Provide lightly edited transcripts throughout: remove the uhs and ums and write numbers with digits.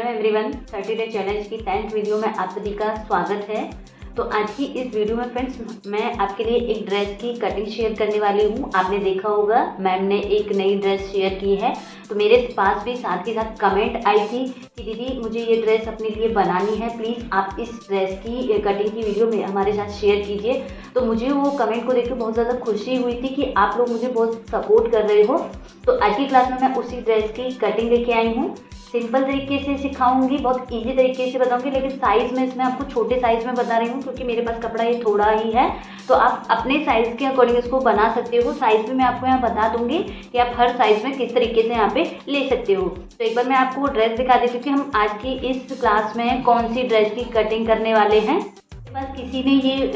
Everyone, 30 day challenge की 10th video में आप सभी का स्वागत है। तो आज की इस वीडियो में फ्रेंड्स मैं आपके लिए एक ड्रेस की कटिंग शेयर करने वाली हूँ। आपने देखा होगा मैम ने एक नई ड्रेस शेयर की है, तो मेरे पास भी साथ ही साथ कमेंट आई थी कि दीदी मुझे ये ड्रेस अपने लिए बनानी है, प्लीज़ आप इस ड्रेस की कटिंग की वीडियो में हमारे साथ शेयर कीजिए। तो मुझे वो कमेंट को देख के बहुत ज़्यादा खुशी हुई थी कि आप लोग मुझे बहुत सपोर्ट कर रहे हो। तो आज की क्लास में मैं उसी ड्रेस की कटिंग लेके आई हूँ। सिंपल तरीके से सिखाऊंगी, बहुत इजी तरीके से बताऊंगी, लेकिन साइज़ में इसमें आपको छोटे साइज़ में बता रही हूँ क्योंकि मेरे पास कपड़ा ये थोड़ा ही है। तो आप अपने साइज़ के अकॉर्डिंग इसको बना सकते हो। साइज़ भी मैं आपको यहाँ बता दूंगी कि आप हर साइज़ में किस तरीके से यहाँ पे ले सकते हो। तो एक बार मैं आपको ड्रेस दिखा देती हूँ कि हम आज की इस क्लास में कौन सी ड्रेस की कटिंग करने वाले हैं। मेरे पास किसी ने ये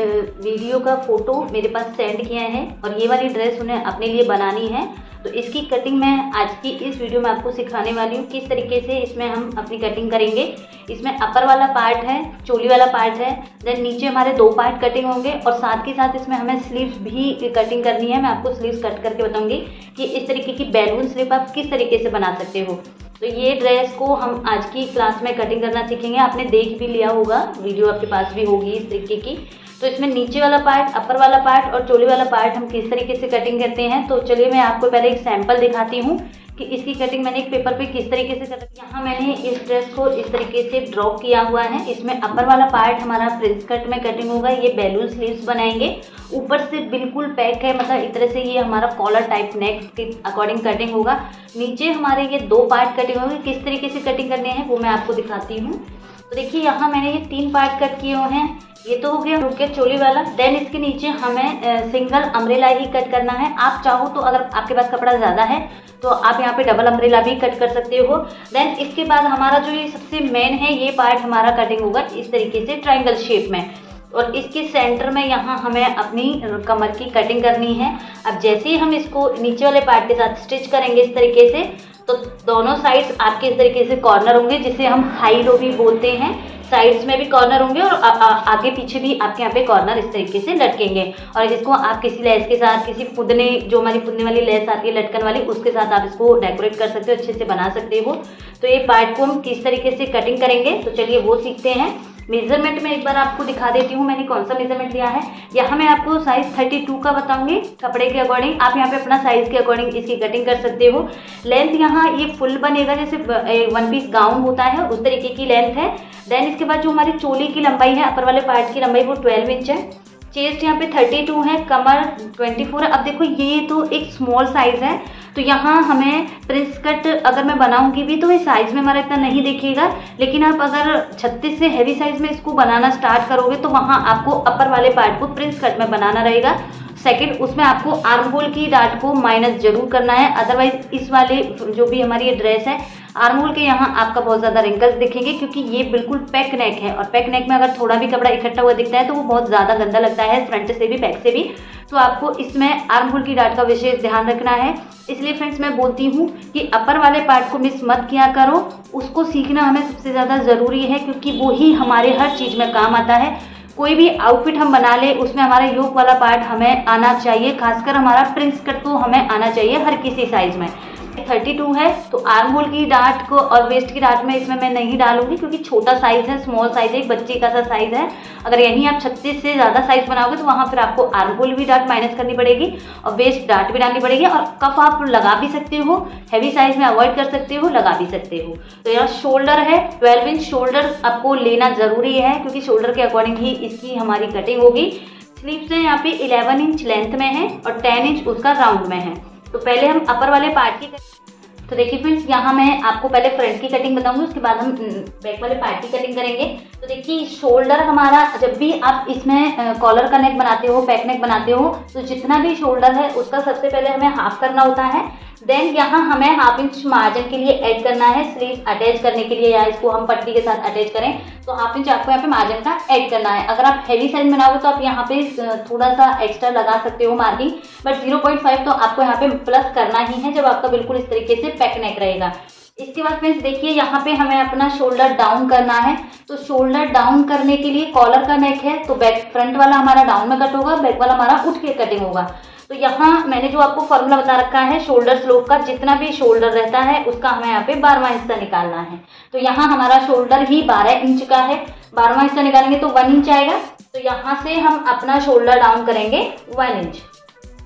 वीडियो का फोटो मेरे पास सेंड किया है और ये वाली ड्रेस उन्हें अपने लिए बनानी है। तो इसकी कटिंग मैं आज की इस वीडियो में आपको सिखाने वाली हूँ किस तरीके से इसमें हम अपनी कटिंग करेंगे। इसमें अपर वाला पार्ट है, चोली वाला पार्ट है, देन नीचे हमारे 2 पार्ट कटिंग होंगे और साथ ही साथ इसमें हमें स्लीव्स भी कटिंग करनी है। मैं आपको स्लीव्स कट करके बताऊंगी कि इस तरीके की बैलून स्लीव आप किस तरीके से बना सकते हो। तो ये ड्रेस को हम आज की क्लास में कटिंग करना सीखेंगे। आपने देख भी लिया होगा, वीडियो आपके पास भी होगी इस तरीके की। तो इसमें नीचे वाला पार्ट, अपर वाला पार्ट और चोली वाला पार्ट हम किस तरीके से कटिंग करते हैं। तो चलिए मैं आपको पहले एक सैंपल दिखाती हूँ कि इसकी कटिंग मैंने एक पेपर पे किस तरीके से कर। यहाँ मैंने इस ड्रेस को इस तरीके से ड्रॉ किया हुआ है। इसमें अपर वाला पार्ट हमारा प्रिंस कट में कटिंग होगा, ये बैलून स्लीव्स बनाएंगे। ऊपर से बिल्कुल पैक है, मतलब इस तरह से ये हमारा कॉलर टाइप नेक के अकॉर्डिंग कटिंग होगा। नीचे हमारे ये 2 पार्ट कटिंग होंगे। किस तरीके से कटिंग करने हैं वो मैं आपको दिखाती हूँ। तो देखिए यहाँ मैंने ये 3 पार्ट कट किए हुए हैं। ये तो हो गया रुके चोली वाला। देन इसके नीचे हमें सिंगल अम्ब्रेला ही कट करना है। आप चाहो तो अगर आपके पास कपड़ा ज़्यादा है तो आप यहाँ पे डबल अम्ब्रेला भी कट कर सकते हो। देन इसके बाद हमारा जो ये सबसे मेन है, ये पार्ट हमारा कटिंग होगा इस तरीके से ट्रायंगल शेप में और इसके सेंटर में यहाँ हमें अपनी कमर की कटिंग करनी है। अब जैसे ही हम इसको नीचे वाले पार्ट के साथ स्टिच करेंगे इस तरीके से, तो दोनों साइड्स आपके इस तरीके से कॉर्नर होंगे, जिसे हम हाई लो भी बोलते हैं। साइड्स में भी कॉर्नर होंगे और आगे पीछे भी आपके यहाँ पे कॉर्नर इस तरीके से लटकेंगे। और इसको आप किसी लेस के साथ, किसी फुदने, जो हमारी फुदने वाली लेस आती है लटकन वाली, उसके साथ आप इसको डेकोरेट कर सकते हो, अच्छे से बना सकते हो। तो ये पार्ट को हम किस तरीके से कटिंग करेंगे, तो चलिए वो सीखते हैं। मेजरमेंट में एक बार आपको दिखा देती हूँ मैंने कौन सा मेजरमेंट लिया है। यहाँ मैं आपको साइज 32 का बताऊंगी कपड़े के अकॉर्डिंग। आप यहाँ पे अपना साइज के अकॉर्डिंग इसकी कटिंग कर सकते हो। लेंथ यहाँ ये फुल बनेगा, जैसे 1 पीस गाउन होता है उस तरीके की लेंथ है। देन इसके बाद जो हमारी चोली की लंबाई है, अपर वाले पार्ट की लंबाई वो 12 इंच है। चेस्ट यहाँ पे 32 है, कमर 24 है। अब देखो ये तो एक स्मॉल साइज है, तो यहाँ हमें प्रिंस कट अगर मैं बनाऊंगी भी तो ये साइज में हमारा इतना नहीं दिखेगा। लेकिन आप अगर 36 से हैवी साइज में इसको बनाना स्टार्ट करोगे तो वहाँ आपको अपर वाले पार्ट को प्रिंस कट में बनाना रहेगा। सेकंड, उसमें आपको आर्म होल की डाट को माइनस जरूर करना है, अदरवाइज इस वाले जो भी हमारी ये ड्रेस है आर्म होल के यहाँ आपका बहुत ज़्यादा रिंकल्स दिखेंगे, क्योंकि ये बिल्कुल पैक नेक है और पैक नेक में अगर थोड़ा भी कपड़ा इकट्ठा हुआ दिखता है तो वो बहुत ज़्यादा गंदा लगता है, फ्रंट से भी बैक से भी। तो आपको इसमें आर्म होल की डाट का विशेष ध्यान रखना है। इसलिए फ्रेंड्स मैं बोलती हूँ कि अपर वाले पार्ट को मिस मत किया करो, उसको सीखना हमें सबसे ज़्यादा ज़रूरी है, क्योंकि वो ही हमारे हर चीज़ में काम आता है। कोई भी आउटफिट हम बना ले उसमें हमारा योक वाला पार्ट हमें आना चाहिए, खासकर हमारा प्रिंस कट तो हमें आना चाहिए हर किसी साइज में। 32 है तो आर्म होल की डाट को और वेस्ट की डाट में इसमें मैं नहीं डालूंगी, क्योंकि छोटा साइज है, स्मॉल साइज है, एक बच्चे का सा साइज है। अगर यहीं आप 36 से ज़्यादा साइज बनाओगे तो वहाँ फिर आपको आर्म होल भी डाट माइनस करनी पड़ेगी और वेस्ट डाट भी डालनी पड़ेगी। और कफ आप लगा भी सकते हो, हैवी साइज में अवॉइड कर सकते हो, लगा भी सकते हो। तो यहाँ शोल्डर है 12 इंच शोल्डर आपको लेना जरूरी है, क्योंकि शोल्डर के अकॉर्डिंग ही इसकी हमारी कटिंग होगी। स्लीव्स यहाँ पे 11 इंच लेंथ में है और 10 इंच उसका राउंड में है। तो पहले हम अपर वाले पार्ट की, तो देखिए फ्रेंड्स यहाँ मैं आपको पहले फ्रंट की कटिंग बताऊंगी, उसके बाद हम बैक वाले पार्ट की कटिंग करेंगे। तो देखिए शोल्डर हमारा, जब भी आप इसमें कॉलर का नेक बनाते हो, पैक नेक बनाते हो, तो जितना भी शोल्डर है उसका सबसे पहले हमें हाफ करना होता है। देन यहाँ हमें 1/2 इंच मार्जिन के लिए ऐड करना है, स्लीव अटैच करने के लिए, या इसको हम पट्टी के साथ अटैच करें तो 1/2 इंच आपको यहाँ पे मार्जिन का ऐड करना है। अगर आप हैवी साइज बनाओगे तो आप यहाँ पे थोड़ा सा एक्स्ट्रा लगा सकते हो मार्जिन, बट 0.5 तो आपको यहाँ पे प्लस करना ही है जब आपका बिल्कुल इस तरीके से पैक नेक रहेगा। इसके बाद फ्रेंड्स देखिए यहाँ पे हमें अपना शोल्डर डाउन करना है। तो शोल्डर डाउन करने के लिए कॉलर का नेक है तो बैक फ्रंट वाला हमारा डाउन में कट होगा, बैक वाला हमारा उठ के कटिंग होगा। तो यहाँ मैंने जो आपको फॉर्मूला बता रखा है शोल्डर स्लोप का, जितना भी शोल्डर रहता है उसका हमें यहाँ पे 12वां हिस्सा निकालना है। तो यहाँ हमारा शोल्डर ही 12 इंच का है, 12वां हिस्सा निकालेंगे तो 1 इंच आएगा। तो यहाँ से हम अपना शोल्डर डाउन करेंगे 1 इंच,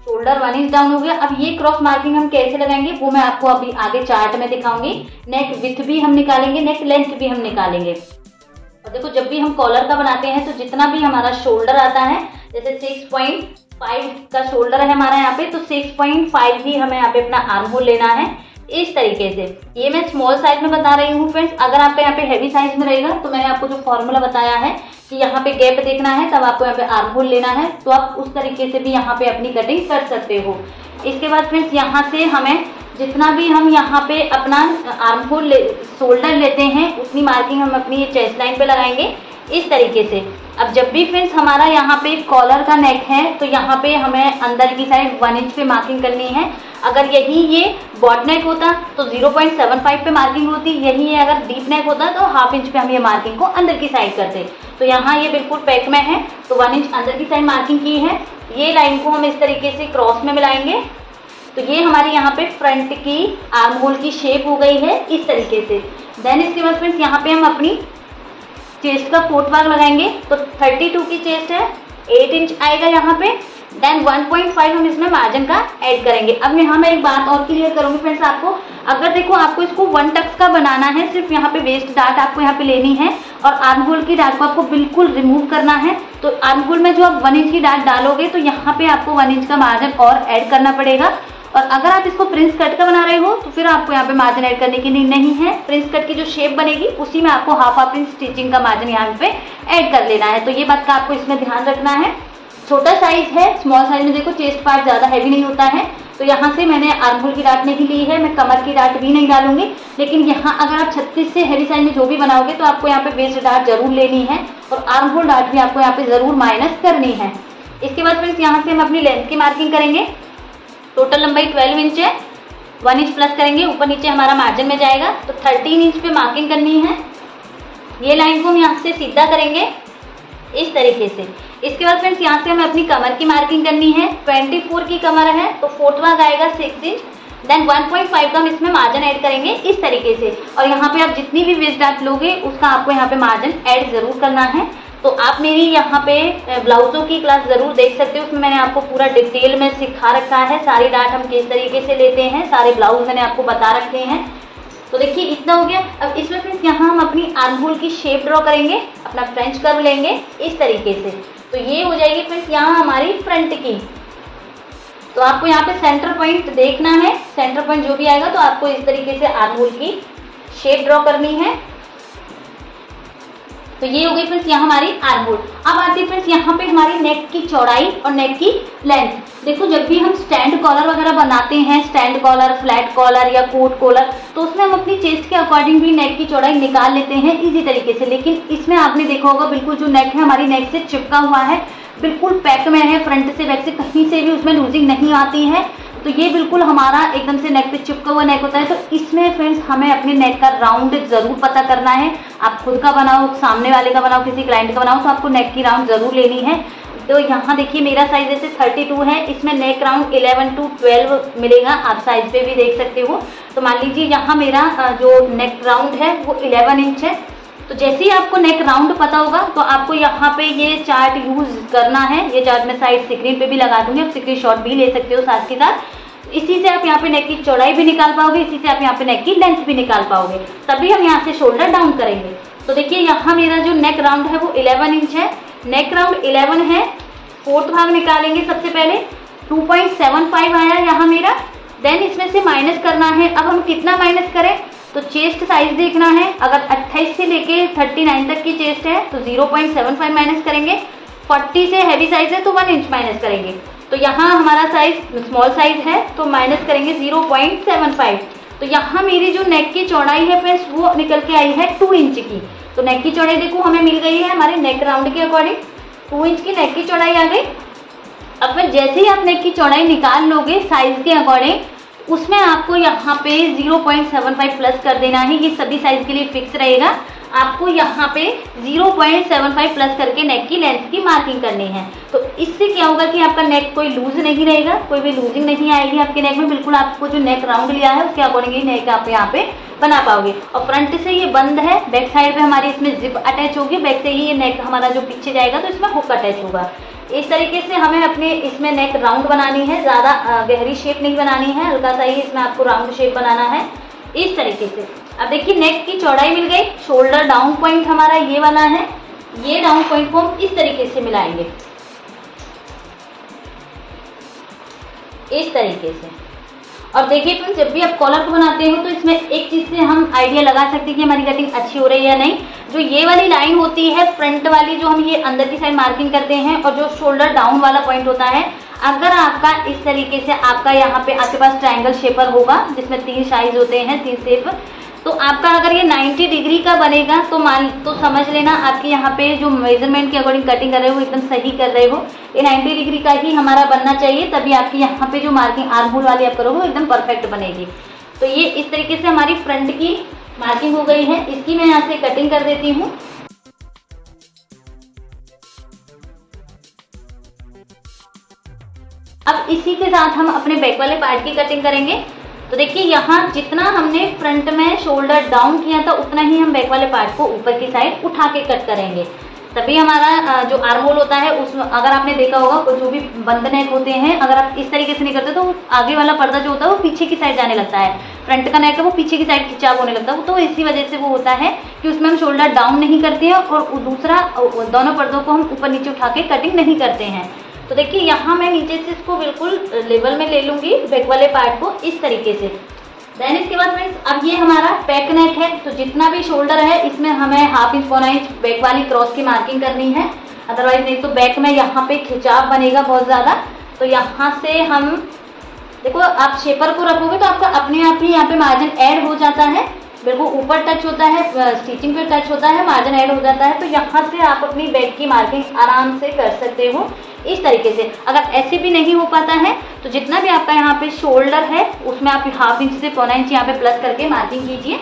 शोल्डर 1 इंच डाउन हो गया। अब ये क्रॉस मार्किंग हम कैसे लगाएंगे वो मैं आपको अभी आगे चार्ट में दिखाऊंगी। नेक विड्थ भी हम निकालेंगे, नेक लेंथ भी हम निकालेंगे। और देखो जब भी हम कॉलर का बनाते हैं तो जितना भी हमारा शोल्डर आता है, जैसे 6.5 का शोल्डर है हमारा यहाँ पे, तो 6.5 ही हमें यहाँ पे अपना आर्म होल लेना है इस तरीके से। ये मैं स्मॉल साइज में बता रही हूँ फ्रेंड्स। अगर आपके यहाँ पे हैवी साइज में रहेगा तो मैंने आपको जो फॉर्मूला बताया है कि यहाँ पे गैप देखना है, तब आपको यहाँ पे आर्म होल लेना है, तो आप उस तरीके से भी यहाँ पे अपनी कटिंग कर सकते हो। इसके बाद फ्रेंड्स यहाँ से हमें जितना भी हम यहाँ पे अपना आर्म होल शोल्डर लेते हैं उतनी मार्किंग हम अपनी चेस्ट लाइन पे लगाएंगे इस तरीके से। अब जब भी फ्रेंड्स हमारा यहाँ पे कॉलर का नेक है तो यहाँ पे हमें अंदर की साइड 1 इंच पे मार्किंग करनी है। अगर यही ये बॉट नेक होता तो 0.75 पे मार्किंग होती, यही है अगर डीप नेक होता तो 1/2 इंच पे हम ये मार्किंग को अंदर की साइड करते। तो यहाँ ये बिल्कुल पैक में है तो 1 इंच अंदर की साइड मार्किंग की है। ये लाइन को हम इस तरीके से क्रॉस में मिलाएंगे तो ये हमारी यहाँ पे फ्रंट की आर्म होल की शेप हो गई है इस तरीके से। देन इसके बाद फ्रेंड्स यहाँ पे हम अपनी चेस्ट का फोर्थ भाग लगाएंगे। तो 32 की चेस्ट है, 8 इंच आएगा यहाँ पे। देन 1.5 हम इसमें मार्जिन का ऐड करेंगे। अब यहाँ मैं एक बात और क्लियर करूंगी फ्रेंड्स आपको, अगर देखो आपको इसको 1 टक्स का बनाना है, सिर्फ यहाँ पे वेस्ट डार्ट आपको यहाँ पे लेनी है और आर्म होल की डार्ट को आपको बिल्कुल रिमूव करना है। तो आर्म होल में जो आप 1 इंच की डार्ट डालोगे तो यहाँ पे आपको 1 इंच का मार्जिन और ऐड करना पड़ेगा। और अगर आप इसको प्रिंस कट का बना रहे हो तो फिर आपको यहाँ पे मार्जिन ऐड करने की नहीं है। प्रिंस कट की जो शेप बनेगी उसी में आपको 1/2 इंच स्टिचिंग का मार्जिन यहाँ पे ऐड कर लेना है। तो ये बात का आपको इसमें ध्यान रखना है। छोटा साइज है, स्मॉल साइज में देखो चेस्ट पार्ट ज्यादा हैवी नहीं होता है, तो यहाँ से मैंने आर्म होल की डार्ट नहीं ली है, मैं कमर की डार्ट भी नहीं डालूंगी। लेकिन यहाँ अगर आप 36 से हैवी साइज में जो भी बनाओगे तो आपको यहाँ पे वेस्ट डार्ट जरूर लेनी है और आर्म होल डार्ट भी आपको यहाँ पे जरूर माइनस करनी है। इसके बाद फ्रेंड्स यहाँ से हम अपनी लेंथ की मार्किंग करेंगे। टोटल लंबाई 12 इंच है, 1 इंच प्लस करेंगे, ऊपर नीचे हमारा मार्जिन में जाएगा तो 13 इंच पे मार्किंग करनी है। ये लाइन को हम यहाँ से सीधा करेंगे इस तरीके से। इसके बाद फ्रेंड्स यहाँ से हमें अपनी कमर की मार्किंग करनी है। 24 की कमर है तो फोर्थ भाग आएगा 6 इंच। देन 1.5 का हम इसमें मार्जिन ऐड करेंगे इस तरीके से। और यहाँ पे आप जितनी भी वेस्ट डार्ट लोगे उसका आपको यहाँ पे मार्जिन ऐड जरूर करना है। तो आप मेरी यहाँ पे ब्लाउजों की क्लास जरूर देख सकते हो, उसमें मैंने आपको पूरा डिटेल में सिखा रखा है। सारी डार्ट हम किस तरीके से लेते हैं, सारे ब्लाउज मैंने आपको बता रखे हैं। तो देखिए इतना हो गया। अब इसमें फिर यहाँ हम अपनी आर्म होल की शेप ड्रॉ करेंगे, अपना फ्रेंच कर्व लेंगे इस तरीके से। तो ये हो जाएगी फ्रेंड्स यहाँ हमारी फ्रंट की। तो आपको यहाँ पे सेंटर पॉइंट देखना है, सेंटर पॉइंट जो भी आएगा तो आपको इस तरीके से आर्म होल की शेप ड्रॉ करनी है। तो ये हो गई फ्रेंड्स यहाँ हमारी आर्म होल। अब आती है फ्रेंड्स यहाँ पे हमारी नेक की चौड़ाई और नेक की लेंथ। देखो जब भी हम स्टैंड कॉलर वगैरह बनाते हैं, स्टैंड कॉलर, फ्लैट कॉलर या कोट कॉलर, तो उसमें हम अपनी चेस्ट के अकॉर्डिंग भी नेक की चौड़ाई निकाल लेते हैं इजी तरीके से। लेकिन इसमें आपने देखा होगा बिल्कुल जो नेक है हमारी नेक से चिपका हुआ है, बिल्कुल पैक में है, फ्रंट से बैक से कहीं से भी उसमें लूजिंग नहीं आती है। तो ये बिल्कुल हमारा एकदम से नेक पे चिपका हुआ नेक होता है। तो इसमें फ्रेंड्स हमें अपने नेक का राउंड जरूर पता करना है। आप खुद का बनाओ, सामने वाले का बनाओ, किसी क्लाइंट का बनाओ, तो आपको नेक की राउंड जरूर लेनी है। तो यहाँ देखिए मेरा साइज जैसे 32 है, इसमें नेक राउंड 11 to 12 मिलेगा, आप साइज पे भी देख सकते हो। तो मान लीजिए यहाँ मेरा जो नेक राउंड है वो 11 इंच है। तो जैसे ही आपको नेक राउंड पता होगा तो आपको यहाँ पे ये चार्ट यूज करना है। ये चार्ट मैं साइड स्क्रीन पे भी लगा दूंगी, आप स्क्रीन शॉट भी ले सकते हो साथ के साथ। इसी से आप यहाँ पे नेक की चौड़ाई भी निकाल पाओगे, इसी से आप यहाँ पे नेक की लेंथ भी निकाल पाओगे। तभी हम यहाँ से शोल्डर डाउन करेंगे। तो देखिए यहाँ मेरा जो नेक राउंड है वो 11 इंच है, नेक राउंड 11 है। फोर्थ भाग निकालेंगे सबसे पहले, 2.75 आया यहाँ मेरा। देन इसमें से माइनस करना है। अब हम कितना माइनस करें, तो चेस्ट साइज देखना है। अगर 28 से लेके 39 तक की चेस्ट है तो 0.75 माइनस करेंगे। 40 से हैवी साइज है तो 1 इंच माइनस करेंगे। तो यहाँ हमारा साइज स्मॉल साइज है तो माइनस करेंगे 0.75। तो यहाँ मेरी जो नेक की चौड़ाई है फ्रेंड्स वो निकल के आई है 2 इंच की। तो नेक की चौड़ाई देखो हमें मिल गई है हमारे नेक राउंड के अकॉर्डिंग, 2 इंच की नेक की चौड़ाई आ गई। अब फिर जैसे ही आप नेक की चौड़ाई निकाल लोगे साइज के अकॉर्डिंग, उसमें आपको यहाँ पे 0.75 प्लस कर देना है। ये सभी साइज के लिए फिक्स रहेगा। आपको यहाँ पे 0.75 प्लस करके नेक की लेंथ की मार्किंग करनी है। तो इससे क्या होगा कि आपका नेक कोई लूज नहीं रहेगा, कोई भी लूजिंग नहीं आएगी आपके नेक में। बिल्कुल आपको जो नेक राउंड लिया है उसके अकॉर्डिंग ही नेक आप यहाँ पे बना पाओगे। और फ्रंट से ये बंद है, बैक साइड पे हमारी इसमें जिप अटैच होगी, बैक से ही ये नेक हमारा जो पीछे जाएगा तो इसमें हुक अटैच होगा। इस तरीके से हमें अपने इसमें नेक राउंड बनानी है, ज़्यादा गहरी शेप नहीं बनानी है, हल्का सा ही इसमें आपको राउंड शेप बनाना है इस तरीके से। अब देखिए नेक की चौड़ाई मिल गई, शोल्डर डाउन पॉइंट हमारा ये वाला है, ये डाउन पॉइंट को हम इस तरीके से मिलाएंगे इस तरीके से। और देखिए फ्रेंड्स, जब भी आप कॉलर को बनाते हो तो इसमें एक चीज से हम आइडिया लगा सकते हैं कि हमारी कटिंग अच्छी हो रही है या नहीं। जो ये वाली लाइन होती है फ्रंट वाली, जो हम ये अंदर की साइड मार्किंग करते हैं, और जो शोल्डर डाउन वाला पॉइंट होता है, अगर आपका इस तरीके से आपका यहाँ पे आपके पास ट्रायंगल शेपर होगा जिसमें 3 साइज होते हैं, 3 शेप, तो आपका अगर ये 90 डिग्री का बनेगा तो समझ लेना आपके यहाँ पे जो मेजरमेंट के अकॉर्डिंग कटिंग कर रहे हो एकदम सही कर रहे हो। ये 90 डिग्री का ही हमारा बनना चाहिए, तभी आपकी यहाँ पे जो मार्किंग आर्म होल वाली आप करोगे वो एकदम परफेक्ट बनेगी। तो ये इस तरीके से हमारी फ्रंट की मार्किंग हो गई है। इसकी मैं यहाँ से कटिंग कर देती हूँ। अब इसी के साथ हम अपने बैक वाले पार्ट की कटिंग करेंगे। तो देखिए यहाँ जितना हमने फ्रंट में शोल्डर डाउन किया था उतना ही हम बैक वाले पार्ट को ऊपर की साइड उठा के कट करेंगे, तभी हमारा जो आर्म होल होता है उसमें, अगर आपने देखा होगा जो भी बंद नेक होते हैं, अगर आप इस तरीके से नहीं करते तो आगे वाला पर्दा जो होता है वो पीछे की साइड जाने लगता है, फ्रंट का नेक है वो पीछे की साइड खिंचाव होने लगता है। तो इसी वजह से वो होता है कि उसमें हम शोल्डर डाउन नहीं करते हैं और दूसरा दोनों पर्दों को हम ऊपर नीचे उठा के कटिंग नहीं करते हैं। तो देखिए यहाँ मैं नीचे से इसको बिल्कुल लेवल में ले लूंगी बैक वाले पार्ट को इस तरीके से। देन इसके बाद फ्रेंड्स, अब ये हमारा बैक नेक है, तो जितना भी शोल्डर है इसमें हमें 1/2 इंच पौना इंच बैक वाली क्रॉस की मार्किंग करनी है, अदरवाइज नहीं तो बैक में यहाँ पे खिंचाव बनेगा बहुत ज़्यादा। तो यहाँ से हम देखो, आप शेपर को रखोगे तो आपका अपने आप ही यहाँ पे मार्जिन ऐड हो जाता है, बिल्कुल ऊपर टच होता है, स्टिचिंग पे टच होता है, मार्जिन ऐड हो जाता है। तो यहाँ से आप अपनी बैक की मार्किंग आराम से कर सकते हो इस तरीके से। अगर ऐसे भी नहीं हो पाता है तो जितना भी आपका यहाँ पे शोल्डर है उसमें आप 1/2 इंच से पौना इंच यहाँ पे प्लस करके मार्किंग कीजिए।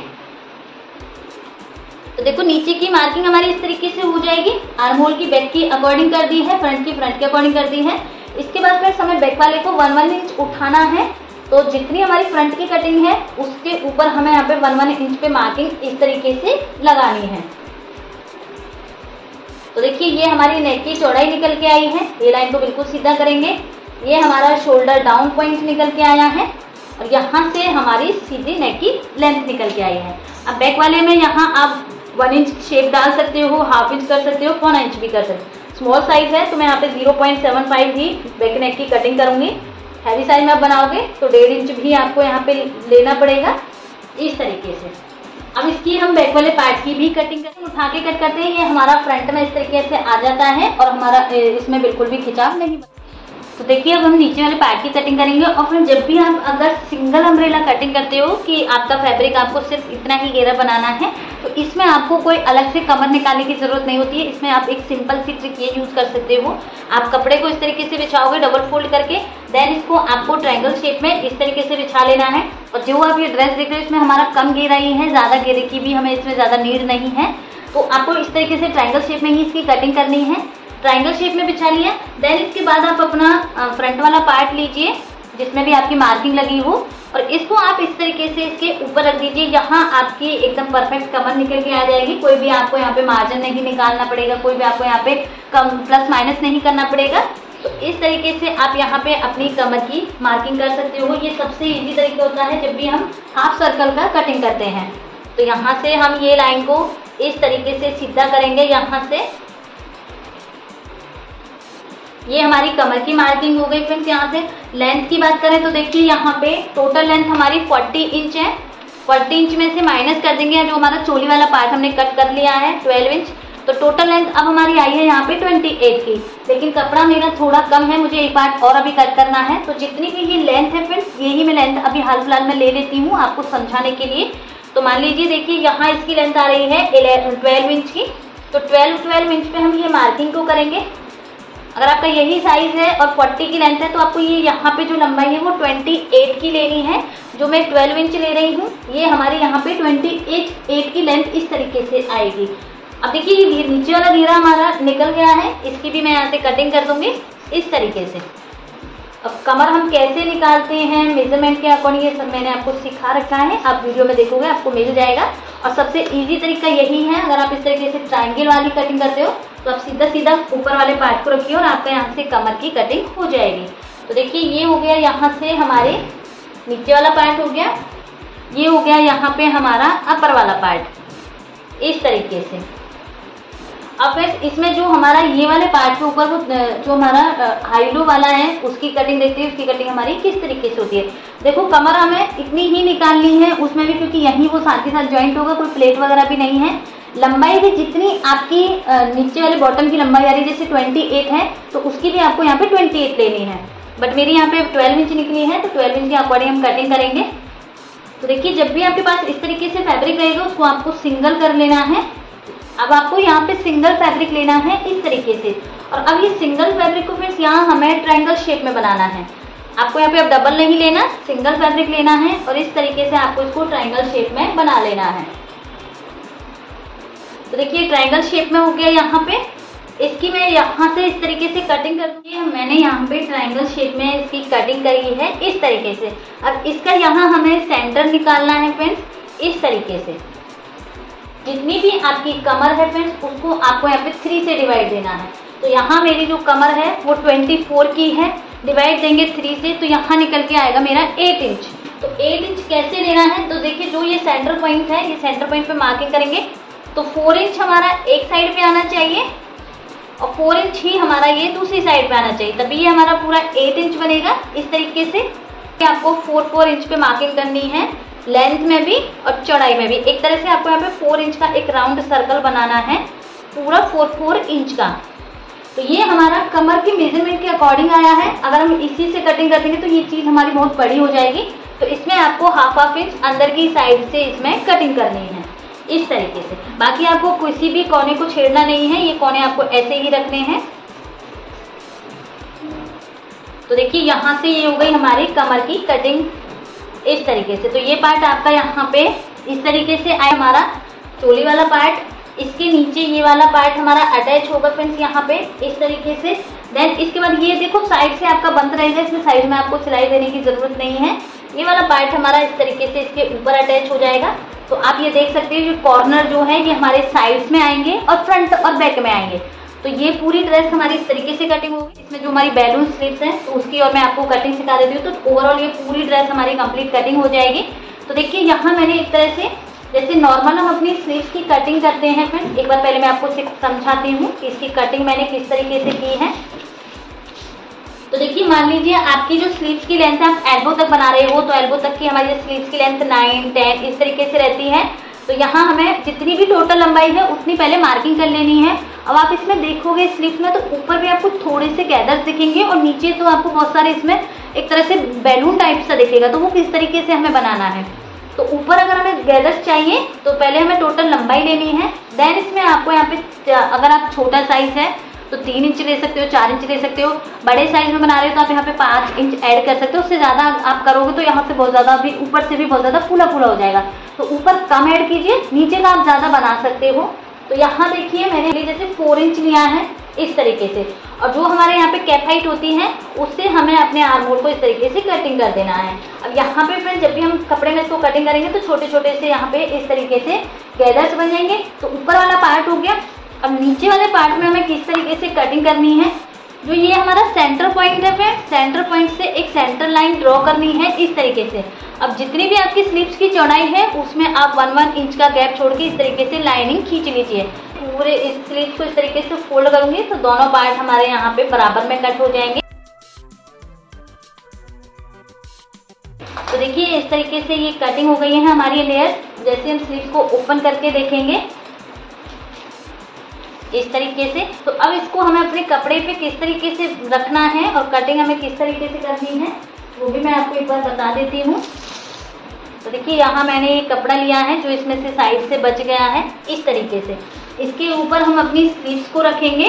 तो देखो नीचे की मार्किंग हमारी इस तरीके से हो जाएगी। आर्म होल की बैक की अकॉर्डिंग कर दी है, फ्रंट के अकॉर्डिंग कर दी है। इसके बाद फिर हमें बैक वाले को 1 इंच उठाना है, तो जितनी हमारी फ्रंट की कटिंग है उसके ऊपर हमें यहाँ पे 1 इंच पे मार्किंग इस तरीके से लगानी है। तो देखिए ये हमारी नेक की चौड़ाई निकल के आई है, ये लाइन को बिल्कुल सीधा करेंगे। ये हमारा शोल्डर डाउन पॉइंट निकल के आया है और यहाँ से हमारी सीधी नेक की लेंथ निकल के आई है। अब बैक वाले में यहाँ आप 1 इंच शेप डाल सकते हो, 1/2 इंच कर सकते हो, पौना इंच भी कर सकते हो। स्मॉल साइज है तो मैं यहाँ पे 0.75 ही बैक नेक की कटिंग करूंगी। हैवी साइज में आप बनाओगे तो 1.5 इंच भी आपको यहाँ पे लेना पड़ेगा इस तरीके से। अब इसकी हम बैक वाले पार्ट की भी कटिंग करते हैं, उठा के कट करते हैं। ये हमारा फ्रंट में इस तरीके से आ जाता है और हमारा इसमें बिल्कुल भी खिंचाव नहीं। तो देखिए अब हम नीचे वाले पार्ट की कटिंग करेंगे। और फिर जब भी आप अगर सिंगल अम्ब्रेला कटिंग करते हो कि आपका फैब्रिक आपको सिर्फ इतना ही घेरा बनाना है, तो इसमें आपको कोई अलग से कमर निकालने की जरूरत नहीं होती है। इसमें आप एक सिंपल सी ट्रिक ये यूज कर सकते हो। आप कपड़े को इस तरीके से बिछाओगे डबल फोल्ड करके, देन इसको आपको ट्रायंगल शेप में इस तरीके से बिछा लेना है। और जो आप ये ड्रेस देख रहे हो इसमें हमारा कम घेरा ही है, ज्यादा घेरे की भी हमें इसमें ज्यादा नीड नहीं है। तो आपको इस तरीके से ट्रायंगल शेप में ही इसकी कटिंग करनी है। ट्रायंगल शेप में बिछा लिया, देन इसके बाद आप अपना फ्रंट वाला पार्ट लीजिए जिसमें भी आपकी मार्किंग लगी हो और इसको आप इस तरीके से इसके ऊपर रख दीजिए। यहाँ आपकी एकदम परफेक्ट कमर निकल के आ जाएगी। कोई भी आपको यहाँ पे मार्जिन नहीं निकालना पड़ेगा, कोई भी आपको यहाँ पे कम प्लस माइनस नहीं करना पड़ेगा। तो इस तरीके से आप यहाँ पे अपनी कमर की मार्किंग कर सकते हो। ये सबसे इजी तरीका होता है जब भी हम हाफ सर्कल का कटिंग करते हैं। तो यहाँ से हम ये लाइन को इस तरीके से सीधा करेंगे। यहाँ से ये हमारी कमर की मार्किंग हो गई। फ्रेंड्स यहाँ से लेंथ की बात करें तो देखिए यहाँ पे टोटल लेंथ हमारी 40 इंच है। 40 इंच में से माइनस कर देंगे जो हमारा चोली वाला पार्ट हमने कट कर लिया है 12 इंच, तो टोटल लेंथ अब हमारी आई है यहाँ पे 28 की। लेकिन कपड़ा मेरा थोड़ा कम है, मुझे एक पार्ट और अभी कट करना है। तो जितनी भी ये लेंथ है फ्रेंड्स, यही मैं लेंथ अभी हाल फिलहाल में ले लेती हूँ आपको समझाने के लिए। तो मान लीजिए देखिए यहाँ इसकी लेंथ आ रही है 12 इंच की। तो 12 इंच पे हम ये मार्किंग को करेंगे। अगर आपका यही साइज है और 40 की लेंथ है तो आपको ये यहाँ पे जो लंबाई है वो 28 की लेनी है। जो मैं 12 इंच ले रही हूँ ये हमारे यहाँ पे 28 की लेंथ इस तरीके से आएगी। अब देखिए ये नीचे वाला घेरा हमारा निकल गया है, इसकी भी मैं यहाँ से कटिंग कर दूंगी इस तरीके से। अब कमर हम कैसे निकालते हैं मेजरमेंट के अकॉर्डिंग, ये सब मैंने आपको सिखा रखा है, आप वीडियो में देखोगे आपको मिल जाएगा। और सबसे इजी तरीका यही है, अगर आप इस तरीके से ट्रायंगल वाली कटिंग करते हो तो आप सीधा सीधा ऊपर वाले पार्ट को रखिए और आपका यहाँ से कमर की कटिंग हो जाएगी। तो देखिए ये हो गया यहाँ से हमारे नीचे वाला पार्ट हो गया, ये हो गया यहाँ पे हमारा अपर वाला पार्ट इस तरीके से। अब वैसे इसमें जो हमारा ये वाले पार्ट के ऊपर वो जो हमारा हाई लो वाला है उसकी कटिंग देखते हैं, उसकी कटिंग हमारी किस तरीके से होती है। देखो कमर हमें इतनी ही निकालनी है, उसमें भी क्योंकि यहीं वो साथ ही साथ ज्वाइंट होगा, कोई प्लेट वगैरह भी नहीं है। लंबाई भी जितनी आपकी नीचे वाले बॉटम की लंबाई आ रही है, जैसे 28 है तो उसकी भी आपको यहाँ पे 28 लेनी है, बट मेरी यहाँ पे 12 इंच निकली है तो 12 इंच के अकॉर्डिंग हम कटिंग करेंगे। तो देखिए जब भी आपके पास इस तरीके से फैब्रिक रहेगा उसको आपको सिंगल कर लेना है। अब आपको यहाँ पे सिंगल फैब्रिक लेना है इस तरीके से, और अब ये सिंगल फैब्रिक को फिर यहाँ हमें ट्रायंगल शेप में बनाना है। आपको यहाँ पे अब डबल नहीं लेना, सिंगल फैब्रिक लेना है और इस तरीके से आपको इसको ट्रायंगल शेप में बना लेना है। तो देखिए ट्रायंगल शेप में हो गया यहाँ पे। इसकी मैं यहाँ से इस तरीके से कटिंग कर दूंगी। मैंने यहाँ पे ट्रायंगल शेप में इसकी कटिंग करी है इस तरीके से। अब इसका यहाँ हमें सेंटर निकालना है फ्रेंड्स इस तरीके से। जितनी भी आपकी कमर है फ्रेंड्स उसको आपको यहाँ पे 3 से डिवाइड देना है। तो यहाँ मेरी जो कमर है वो 24 की है, डिवाइड देंगे 3 से तो यहाँ निकल के आएगा मेरा 8 इंच। तो 8 इंच कैसे लेना है, तो देखिए जो ये सेंटर पॉइंट है, ये सेंटर पॉइंट पे मार्किंग करेंगे तो 4 इंच हमारा एक साइड पे आना चाहिए और 4 इंच ही हमारा ये दूसरी साइड पे आना चाहिए, तभी ये हमारा पूरा 8 इंच बनेगा इस तरीके से। आपको 4 इंच पे मार्किंग करनी है, लेंथ में भी और चौड़ाई में भी। एक तरह से आपको यहाँ पे 4 इंच का एक राउंड सर्कल बनाना है पूरा 4 इंच का। तो ये हमारा कमर की मेजरमेंट के अकॉर्डिंग आया है। अगर हम इसी से कटिंग कर देंगे तो ये चीज हमारी बहुत बड़ी हो जाएगी, तो इसमें आपको हाफ इंच अंदर की साइड से इसमें कटिंग करनी है इस तरीके से। बाकी आपको किसी भी कोने को छेड़ना नहीं है, ये कोने आपको ऐसे ही रखने हैं। तो देखिए यहाँ से ये हो गई हमारी कमर की कटिंग इस तरीके से। तो ये पार्ट आपका यहाँ पे इस तरीके से आया हमारा चोली वाला पार्ट। इसके नीचे ये वाला पार्ट हमारा अटैच होगा फ्रेंड्स यहाँ पे इस तरीके से। देन इसके बाद ये देखो साइड से आपका बंद रहेगा, इसमें साइड में आपको सिलाई देने की जरूरत नहीं है। ये वाला पार्ट हमारा इस तरीके से इसके ऊपर अटैच हो जाएगा। तो आप ये देख सकते हो ये कॉर्नर जो है ये हमारे साइड्स में आएंगे और फ्रंट और बैक में आएंगे। तो ये पूरी ड्रेस हमारी इस तरीके से कटिंग होगी। इसमें जो हमारी बैलून स्लीव्स हैं तो उसकी और मैं आपको कटिंग सिखा देती हूँ। तो ओवरऑल ये पूरी ड्रेस हमारी कंप्लीट कटिंग हो जाएगी। तो देखिए यहाँ मैंने एक तरह से जैसे नॉर्मल हम अपनी स्लीव्स की कटिंग करते हैं फ्रेंड्स, एक बार पहले मैं आपको समझाती हूँ कि इसकी कटिंग मैंने किस तरीके से की है। तो देखिए मान लीजिए आपकी जो स्लीव्स की लेंथ है आप एल्बो तक बना रहे हो, तो एल्बो तक की हमारी स्लीव्स की लेंथ 9, 10 इस तरीके से रहती है। तो यहाँ हमें जितनी भी टोटल लंबाई है उतनी पहले मार्किंग कर लेनी है। अब आप इसमें देखोगे स्लीव्स में तो ऊपर भी आपको थोड़े से गैदर्स दिखेंगे और नीचे तो आपको बहुत सारे इसमें एक तरह से बैलून टाइप सा दिखेगा। तो वो किस तरीके से हमें बनाना है, तो ऊपर अगर हमें गैदर्स चाहिए तो पहले हमें टोटल लंबाई लेनी है। देन इसमें आपको यहाँ पे अगर आप छोटा साइज है तो 3 इंच ले सकते हो, 4 इंच ले सकते हो। बड़े साइज में बना रहे हो तो आप यहाँ पे 5 इंच ऐड कर सकते हो। उससे ज़्यादा आप करोगे तो यहाँ से बहुत ज़्यादा भी ऊपर से भी बहुत ज़्यादा फूला फूला हो जाएगा। तो ऊपर कम ऐड कीजिए, नीचे का आप ज़्यादा बना सकते हो। तो यहाँ देखिए मैंने जैसे 4 इंच लिया है इस तरीके से, और जो हमारे यहाँ पे कैप हाइट होती है उससे हमें अपने आर्म होल को इस तरीके से कटिंग कर देना है। अब यहाँ पे फ्रेंड्स जब भी हम कपड़े में इसको कटिंग करेंगे तो छोटे छोटे से यहाँ पे इस तरीके से गैदर्स बन जाएंगे। तो ऊपर वाला पार्ट हो गया। अब नीचे वाले पार्ट में हमें किस तरीके से कटिंग करनी है, जो ये हमारा सेंटर पॉइंट है फ्रेंड्स, सेंटर पॉइंट से एक सेंटर लाइन ड्रॉ करनी है इस तरीके से। अब जितनी भी आपकी स्लीव्स की चौड़ाई है उसमें आप 1-1 इंच का गैप छोड़ के इस तरीके से लाइनिंग खींच लीजिए। पूरे इस स्लीव्स को इस तरीके से फोल्ड करूंगी तो दोनों पार्ट हमारे यहाँ पे बराबर में कट हो जाएंगे। तो देखिए इस तरीके से ये कटिंग हो गई है हमारी लेयर। जैसे हम स्लीव्स को ओपन करके देखेंगे इस तरीके से, तो अब इसको हमें अपने कपड़े पे किस तरीके से रखना है और कटिंग हमें किस तरीके से करनी है वो भी मैं आपको एक बार बता देती हूँ। तो देखिए यहाँ मैंने एक कपड़ा लिया है जो इसमें से साइड से बच गया है इस तरीके से। इसके ऊपर हम अपनी स्लीव्स को रखेंगे।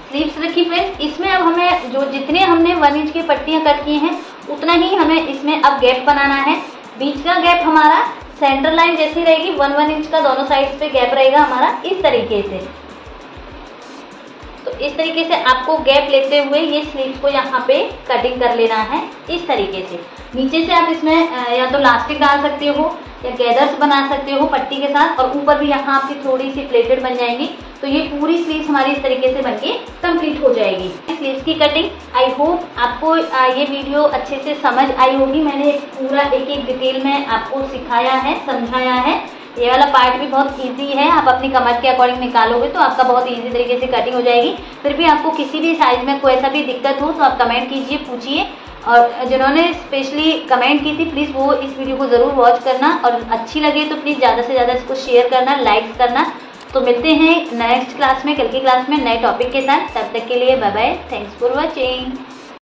स्लीव्स रखी फ्रेंड्स, इसमें अब हमें जो जितने हमने 1 इंच की पट्टियाँ कट की हैं उतना ही हमें इसमें अब गैप बनाना है। बीच का गैप हमारा सेंटर लाइन जैसी रहेगी, 1-1 इंच का दोनों साइड्स पे गैप रहेगा हमारा इस तरीके से। तो इस तरीके से आपको गैप लेते हुए ये स्लीव्स को यहाँ पे कटिंग कर लेना है इस तरीके से। नीचे से आप इसमें या तो लास्टिक डाल सकते हो या गैदर्स बना सकते हो पट्टी के साथ, और ऊपर भी यहाँ आपकी थोड़ी सी प्लेटेड बन जाएंगी। तो ये पूरी स्लीव्स हमारी इस तरीके से बनके कंप्लीट हो जाएगी। स्लीव्स की कटिंग, आई होप आपको ये वीडियो अच्छे से समझ आई होगी। मैंने पूरा एक एक डिटेल में आपको सिखाया है, समझाया है। ये वाला पार्ट भी बहुत इजी है, आप अपनी कमर के अकॉर्डिंग निकालोगे तो आपका बहुत इजी तरीके से कटिंग हो जाएगी। फिर भी आपको किसी भी साइज में कोई ऐसा भी दिक्कत हो तो आप कमेंट कीजिए, पूछिए। और जिन्होंने स्पेशली कमेंट की थी प्लीज़ वो इस वीडियो को ज़रूर वॉच करना, और अच्छी लगे तो प्लीज़ ज़्यादा से ज़्यादा इसको शेयर करना, लाइक्स करना। तो मिलते हैं नेक्स्ट क्लास में, कल की क्लास में नए टॉपिक के साथ। तब तक के लिए bye bye, thanks for watching.